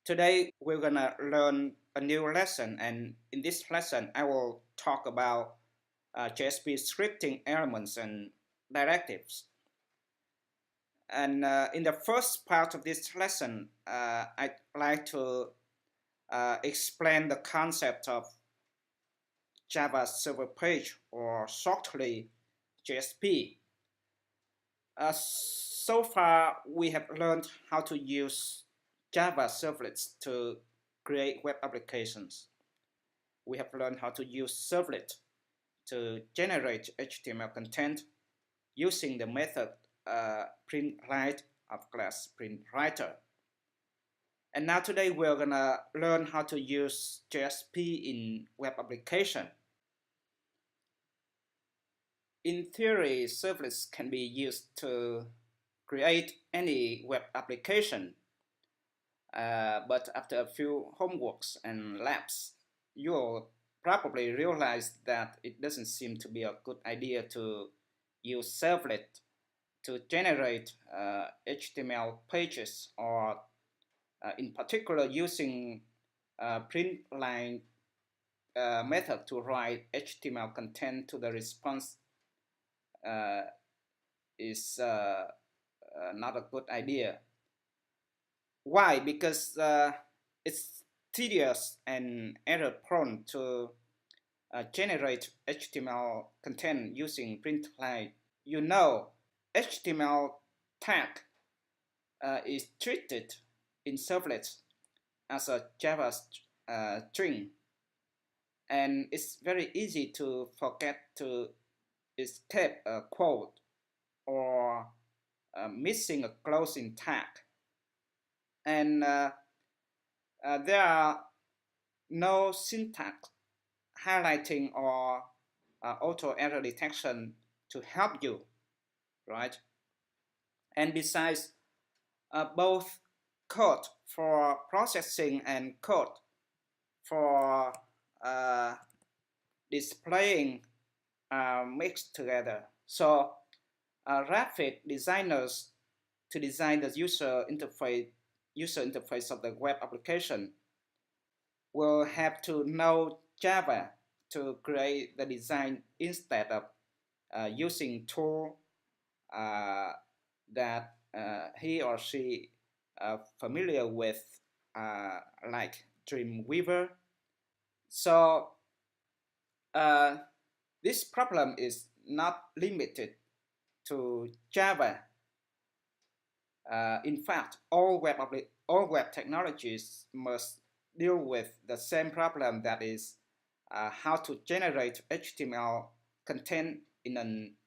Today we're gonna learn a new lesson, and in this lesson I will talk about JSP scripting elements and directives. And in the first part of this lesson, I'd like to explain the concept of Java server page, or shortly JSP. So far, we have learned how to use Java servlets to create web applications. We have learned how to use servlet to generate HTML content using the method printLine of class printWriter. And now today we're gonna learn how to use JSP in web application. In theory, servlets can be used to create any web application, but after a few homeworks and labs, you'll probably realize that it doesn't seem to be a good idea to use servlet to generate HTML pages, or in particular using printLine method to write HTML content to the response is not a good idea. Why? Because it's tedious and error prone to generate HTML content using printLine. You know, HTML tag is treated in servlets as a Java string, and it's very easy to forget to escape a quote or missing a closing tag. And there are no syntax highlighting or auto error detection to help you, right? And besides, both code for processing and code for displaying are mixed together. So graphic designers, to design the user interface of the web application, will have to know Java to create the design instead of using tool that he or she familiar with, like Dreamweaver. So this problem is not limited to Java. In fact, all web technologies must deal with the same problem, that is how to generate HTML content in an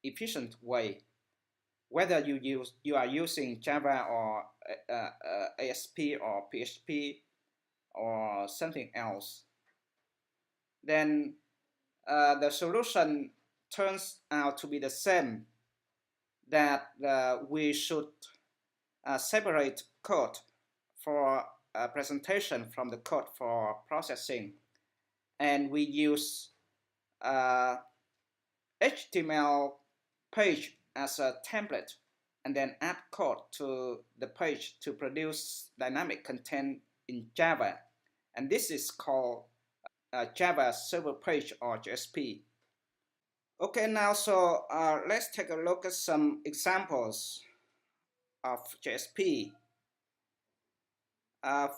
efficient way. Whether you are using Java or ASP or PHP or something else, then the solution turns out to be the same, that we should separate code for presentation from the code for processing, and we use HTML page as a template, and then add code to the page to produce dynamic content in Java, and this is called Java server page, or JSP. Okay, now so let's take a look at some examples of JSP.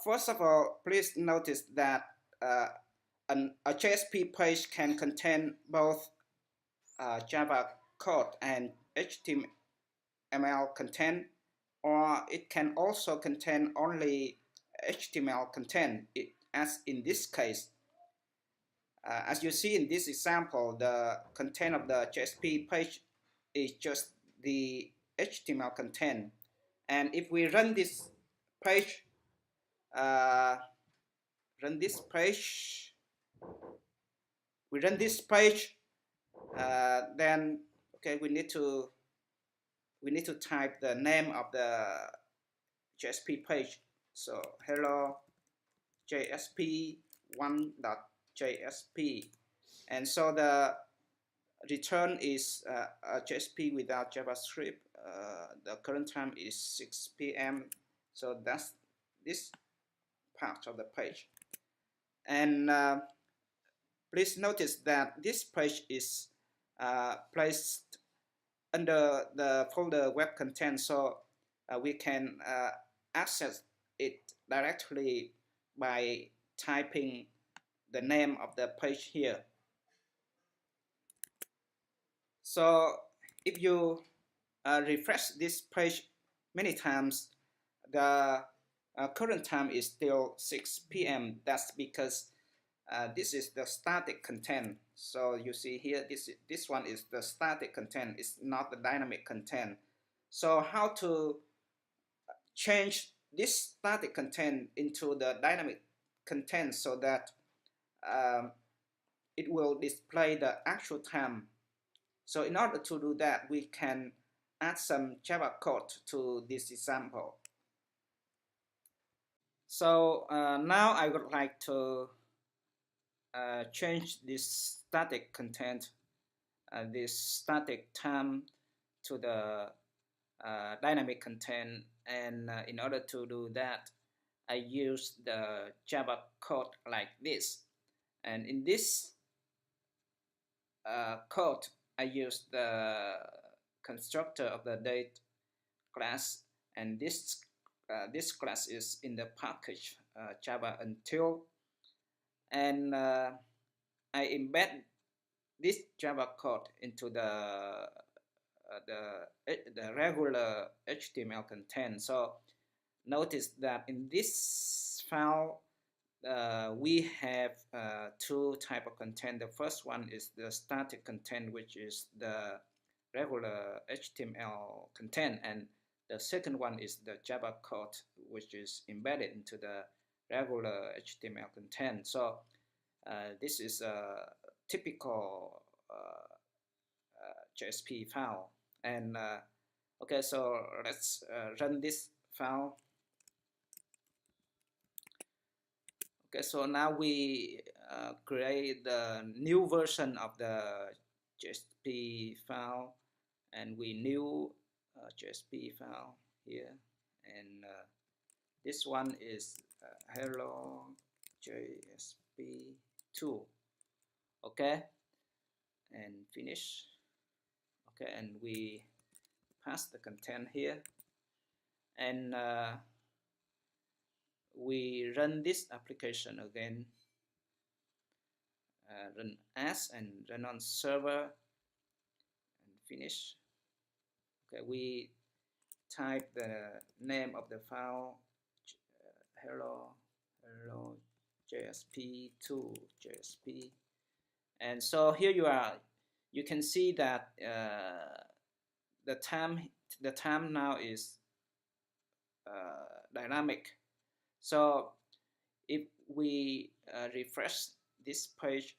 First of all, please notice that a JSP page can contain both Java code and HTML content, or it can also contain only HTML content, as in this case. As you see in this example, the content of the JSP page is just the HTML content. And if we run this page, uh, run this page, we run this page, then okay, we need to type the name of the JSP page. So hello JSP1.jsp, and so the return is a JSP without JavaScript. The current time is 6 p.m. So that's this part of the page. And please notice that this page is placed under the folder web content, so we can access it directly by typing the name of the page here. So if you refresh this page many times, the current time is still 6 p.m. That's because this is the static content. So you see here, this one is the static content. It's not the dynamic content. So how to change this static content into the dynamic content so that it will display the actual time. So in order to do that, we can add some Java code to this example. So now I would like to change this static content, this static time, to the dynamic content. And in order to do that, I use the Java code like this. And in this code, I use the constructor of the date class, and this class is in the package Java until, and I embed this Java code into the regular HTML content. So notice that in this file we have two types of content. The first one is the static content, which is the regular HTML content, and the second one is the Java code, which is embedded into the regular HTML content. So this is a typical JSP file. And okay, so let's run this file. Okay, so now we create the new version of the JSP file, and we new JSP file here, and this one is hello JSP2. Okay, and finish. Okay, and we pass the content here, and we run this application again, run as and run on server, and finish. Okay, we type the name of the file, hello JSP2 JSP, and so here you can see that the time now is dynamic. So if we refresh this page,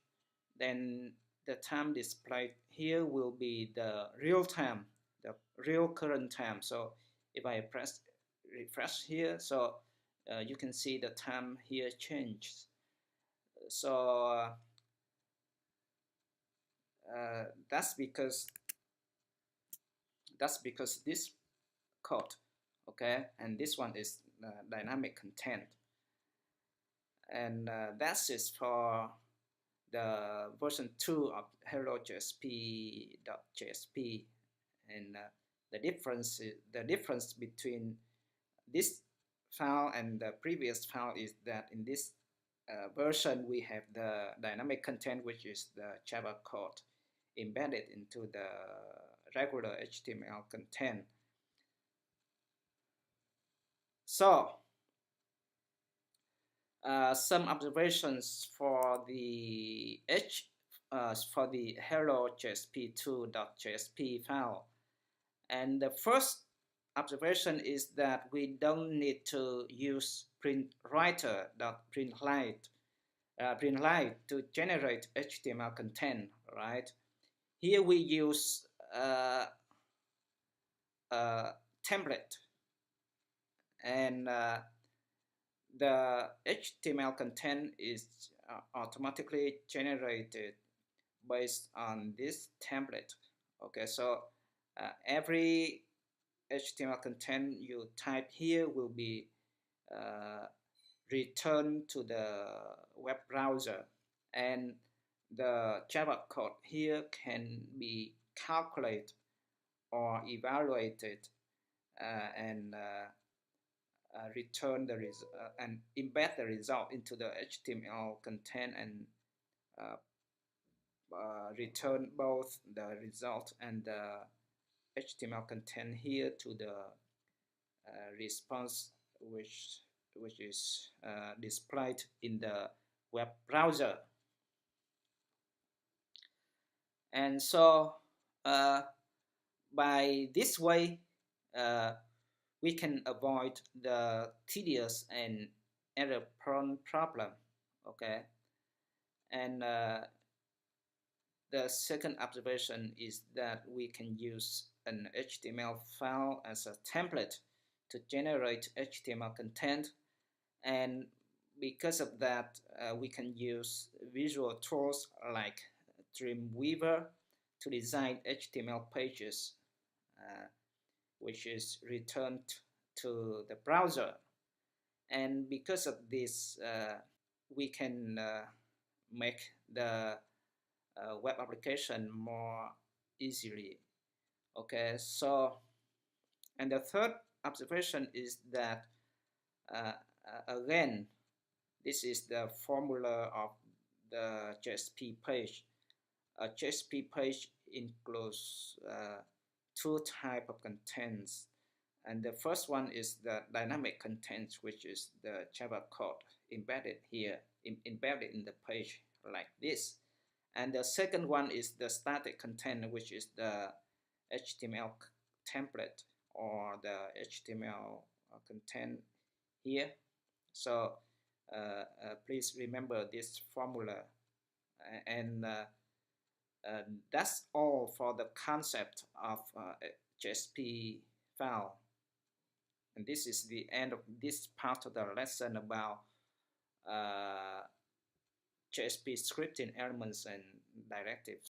then the time displayed here will be the real time, the real current time. So if I press refresh here, so you can see the time here changes. So that's because this code, okay, and this one is dynamic content, and that's it for the version 2 of hello JSP.jsp. And the difference between this file and the previous file is that in this version we have the dynamic content, which is the Java code embedded into the regular HTML content. So some observations for the hello JSP2.jsp file. And the first observation is that we don't need to use printwriter.println to generate HTML content, right? Here we use a template, and the HTML content is automatically generated based on this template. Okay, so every HTML content you type here will be return to the web browser, and the Java code here can be calculated or evaluated and return the and embed the result into the HTML content and uh, return both the result and the HTML content here to the response which is displayed in the web browser. And so by this way we can avoid the tedious and error-prone problem. Okay, and the second observation is that we can use an HTML file as a template to generate HTML content, and because of that we can use visual tools like Dreamweaver to design HTML pages which is returned to the browser. And because of this we can make the web application more easily. Okay, so and the third observation is that again, this is the formula of the JSP page. A JSP page includes two types of contents, and the first one is the dynamic content, which is the Java code embedded here, embedded in the page like this. And the second one is the static content, which is the HTML template or the HTML content here. So please remember this formula, and that's all for the concept of JSP file. And this is the end of this part of the lesson about JSP scripting elements and directives.